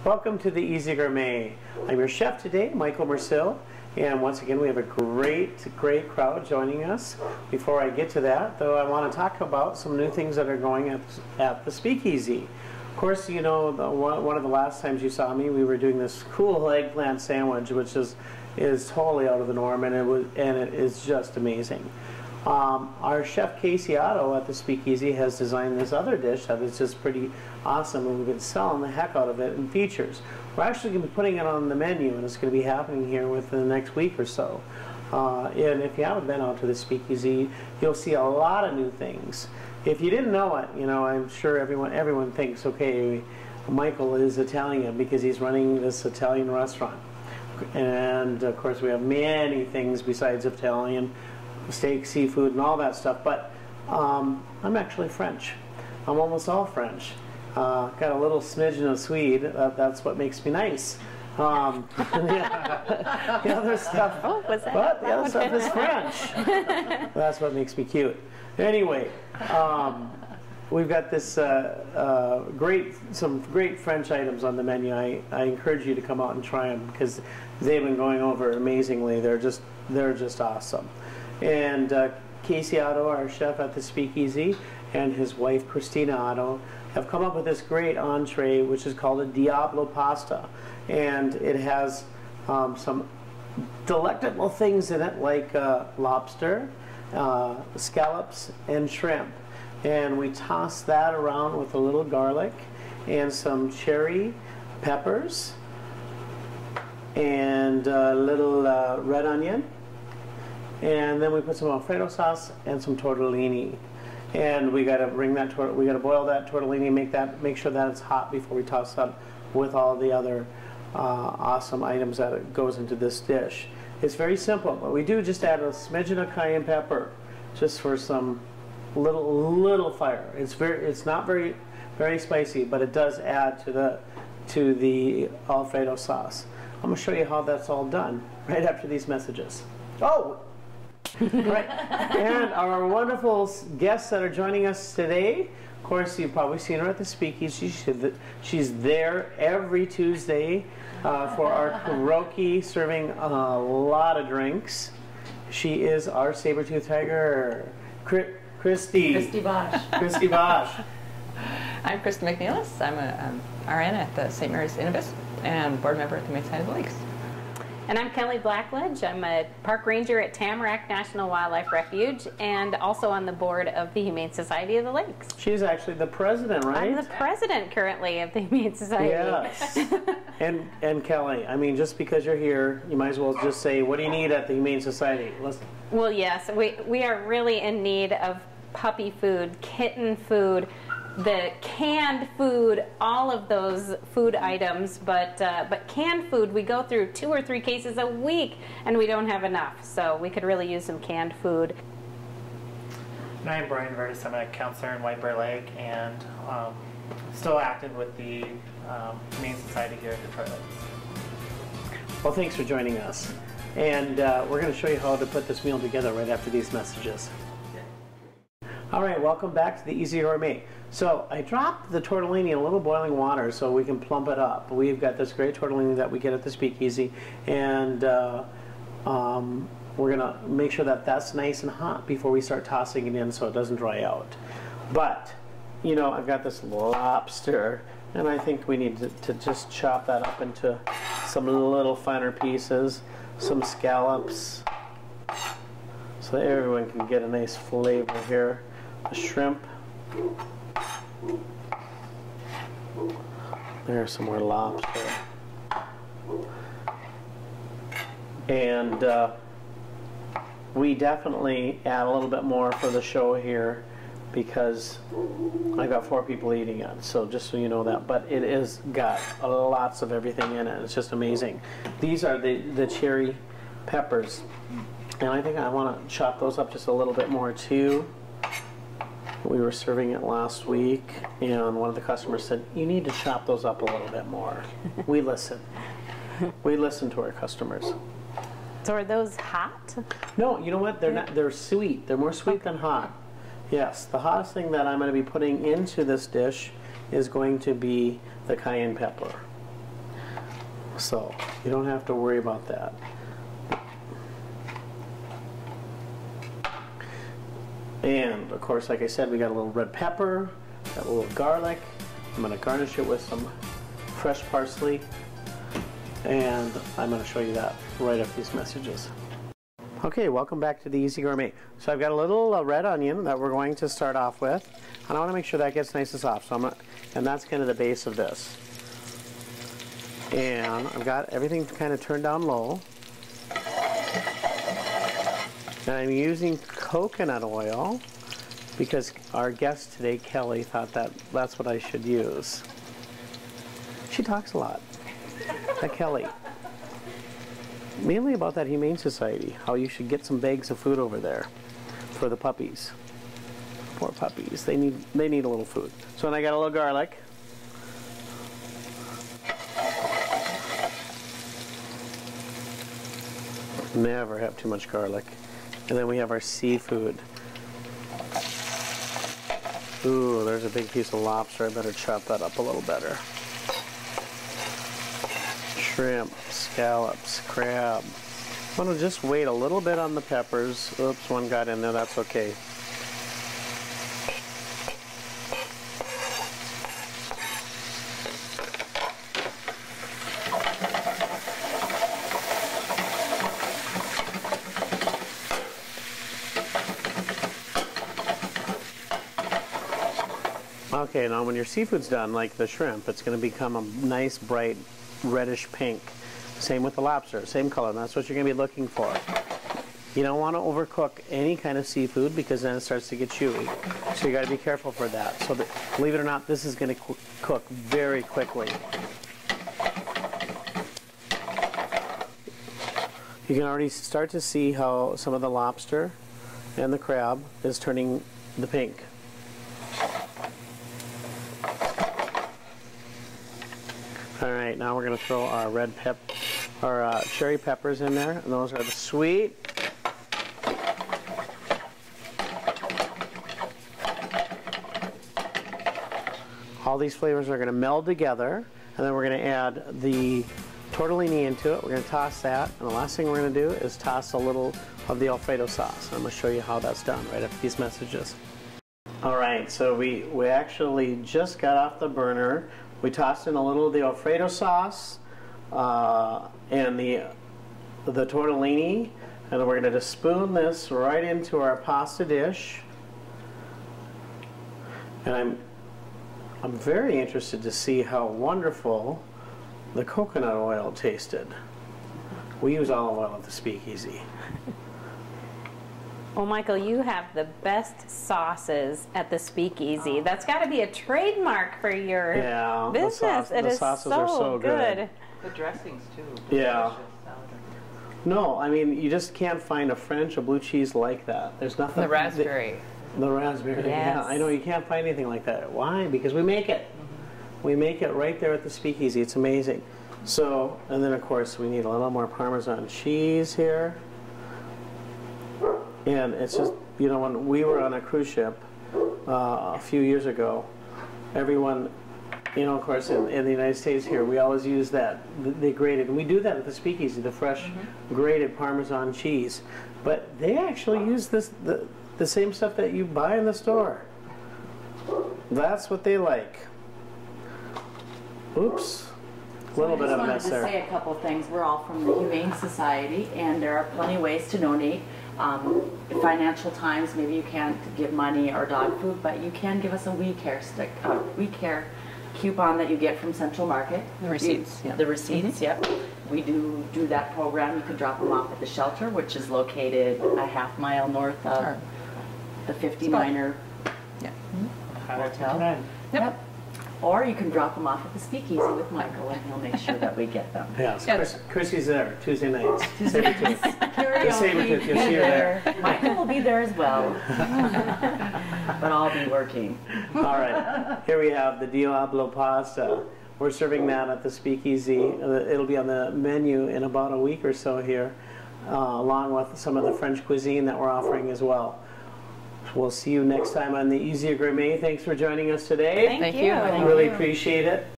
Welcome to the Easy Gourmet. I'm your chef today, Michael Mersil, and once again we have a great crowd joining us. Before I get to that, though, I want to talk about some new things that are going at the Speakeasy. Of course, you know, one of the last times you saw me, we were doing this cool eggplant sandwich, which is totally out of the norm, and it is just amazing. Our chef Casey Otto at the Speakeasy has designed this other dish that is just pretty awesome, and we've been selling the heck out of it in features. We're actually going to be putting it on the menu, and it's going to be happening here within the next week or so. And if you haven't been out to the Speakeasy, you'll see a lot of new things. If you didn't know it, you know, I'm sure everyone thinks, okay, Michael is Italian because he's running this Italian restaurant. And of course we have many things besides Italian, steak, seafood, and all that stuff, but I'm actually French. I'm almost all French. Got a little smidgen of Swede. That's what makes me nice. The other stuff, the other stuff is French. That's what makes me cute. Anyway, we've got this some great French items on the menu. I encourage you to come out and try them because they've been going over amazingly. They're just awesome. And Casey Otto, our chef at the Speakeasy, and his wife Christina Otto have come up with this great entree, which is called a Diablo Pasta, and it has some delectable things in it like lobster, scallops, and shrimp. And we toss that around with a little garlic and some cherry peppers and a little red onion. And then we put some Alfredo sauce and some tortellini. And we gotta boil that tortellini, make sure that it's hot before we toss it up with all the other awesome items that goes into this dish. It's very simple, but we do just add a smidgen of cayenne pepper, just for some little fire. It's not very spicy, but it does add to the Alfredo sauce. I'm gonna show you how that's all done right after these messages. Oh. Right. And our wonderful guests that are joining us today, of course, you've probably seen her at the Speakeasy. She's there every Tuesday for our karaoke, serving a lot of drinks. She is our saber-tooth tiger, Christy Bosch. Christy Bosch. I'm Christy McNeilis. I'm a RN at the St. Mary's Innovus and board member at the Humane Society of the Lakes. And I'm Kelly Blackledge. I'm a park ranger at Tamarack National Wildlife Refuge and also on the board of the Humane Society of the Lakes. She's actually the president, right? I'm the president currently of the Humane Society. Yes. and Kelly, I mean, just because you're here, you might as well just say, what do you need at the Humane Society? Well, yes, we are really in need of puppy food, kitten food, the canned food, all of those food items, but canned food, we go through 2 or 3 cases a week and we don't have enough, so we could really use some canned food. And I'm Brian Verdes. I'm a counselor in White Bear Lake and still active with the Humane Society here at Detroit Lakes. Well, thanks for joining us, and we're going to show you how to put this meal together right after these messages. All right, welcome back to the Easy Gourmet. So I dropped the tortellini in a little boiling water so we can plump it up. We've got this great tortellini that we get at the Speakeasy, and we're gonna make sure that that's nice and hot before we start tossing it in so it doesn't dry out. But, you know, I've got this lobster, and I think we need to just chop that up into some little finer pieces, some scallops, so that everyone can get a nice flavor here. The shrimp. There's some more lobster. And we definitely add a little bit more for the show here because I got 4 people eating it, so just so you know that. But it is got lots of everything in it. It's just amazing. These are the cherry peppers, and I think I want to chop those up just a little bit more too. We were serving it last week, and one of the customers said, you need to chop those up a little bit more. We listen. We listen to our customers. So are those hot? No, you know what? They're not. They're sweet. They're more sweet than hot. Yes, the hottest thing that I'm going to be putting into this dish is going to be the cayenne pepper. So you don't have to worry about that. And of course, like I said, we got a little red pepper, got a little garlic. I'm going to garnish it with some fresh parsley, and I'm going to show you that right after these messages. Okay, welcome back to the Easy Gourmet. So I've got a little red onion that we're going to start off with, and I want to make sure that gets nice and soft. So and that's kind of the base of this. And I've got everything kind of turned down low. And I'm using coconut oil because our guest today, Kelly, thought that that's what I should use. She talks a lot. That Kelly. Mainly about that Humane Society, how you should get some bags of food over there for the puppies. Poor puppies, they need a little food. So then I got a little garlic. Never have too much garlic. And then we have our seafood. Ooh, there's a big piece of lobster. I better chop that up a little better. Shrimp, scallops, crab. I'm going to just wait a little bit on the peppers. Oops, one got in there. That's okay. Okay, now when your seafood's done, like the shrimp, it's going to become a nice, bright, reddish pink. Same with the lobster, same color, and that's what you're going to be looking for. You don't want to overcook any kind of seafood because then it starts to get chewy. So you got to be careful for that. So that, believe it or not, this is going to cook very quickly. You can already start to see how some of the lobster and the crab is turning the pink. All right, now we're going to throw our cherry peppers in there, and those are the sweet. All these flavors are going to meld together, and then we're going to add the tortellini into it. We're going to toss that, and the last thing we're going to do is toss a little of the Alfredo sauce. I'm going to show you how that's done right after these messages. All right, so we actually just got off the burner. We tossed in a little of the Alfredo sauce and the tortellini, and then we're going to just spoon this right into our pasta dish. And I'm very interested to see how wonderful the coconut oil tasted. We use olive oil at the Speakeasy. Well, Michael, you have the best sauces at the Speakeasy. That's got to be a trademark for your business. The sauces are so good. The dressings too. Yeah. No, I mean, you just can't find a French or blue cheese like that. There's nothing. The raspberry. The raspberry, Yes. yeah. I know, you can't find anything like that. Why? Because we make it. We make it right there at the Speakeasy. It's amazing. So, and then of course we need a little more Parmesan cheese here. And it's just, you know, when we were on a cruise ship a few years ago, everyone, you know, of course, in the United States here, we always use that, the grated, and we do that at the Speakeasy, the fresh grated Parmesan cheese. But they actually use this, the same stuff that you buy in the store. That's what they like. Oops. A little bit of a mess there. I just wanted to say a couple things. We're all from the Humane Society, and there are plenty of ways to donate. Financial times, maybe you can't give money or dog food, but you can give us a We Care coupon that you get from Central Market. The receipts. The receipts, yep. We do that program. You can drop them off at the shelter, which is located a half-mile north of the 59er Hotel. Yep. Or you can drop them off at the Speakeasy with Michael, and he'll make sure that we get them. Yeah, Chrissy's there Tuesday nights. Sabertooth. Karaoke, Sabertooth, you'll see her there. Michael will be there as well, but I'll be working. All right, here we have the Diablo Pasta. We're serving that at the Speakeasy. It'll be on the menu in about a week or so here, along with some of the French cuisine that we're offering as well. We'll see you next time on the Easier Gourmet. Thanks for joining us today. Thank you. Really appreciate it.